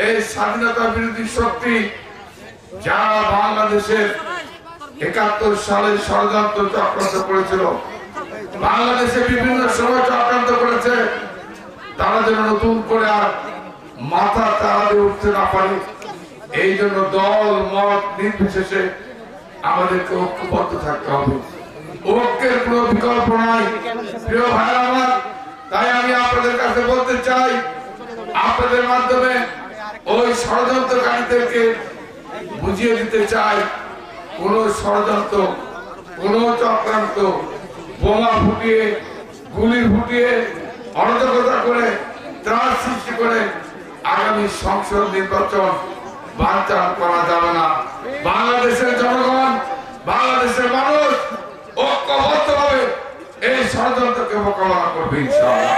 এই স্বাধীনতা বিরোধী শক্তি যারা বাংলাদেশের ৭১ সালে ষড়যন্ত্র চক্রান্ত করেছিল, বাংলাদেশে বিভিন্ন সময় চক্রান্ত করেছে, তারা যেন নতুন করে আর মাথা তারা দিয়ে উঠতে না পারে, এই জন্য দল মত নির্বিশেষে আমাদেরকে ঐক্যবদ্ধ থাকতে হবে। ঐক্যের কোনো বিকল্প নাই প্রিয় ভাই আমার। তাই আমি আপনাদের কাছে বলতে চাই, আপনাদের মাধ্যমে ওই ষড়যন্ত্রকারীদেরকে বুঝিয়ে দিতে চাই, কোন ষড়যন্ত্র, কোন চক্রান্ত, বোমা ফুটিয়ে, গুলি ফুটিয়ে, অরাজকতা করে, ত্রাস সৃষ্টি করে আগামী সংসদ নির্বাচন বানচাল করা যাবে না। বাংলাদেশের জনগণ, বাংলাদেশের মানুষ ঐক্যবদ্ধভাবে এই ষড়যন্ত্রকে মোকাবেলা করবে ইনশাআল্লাহ।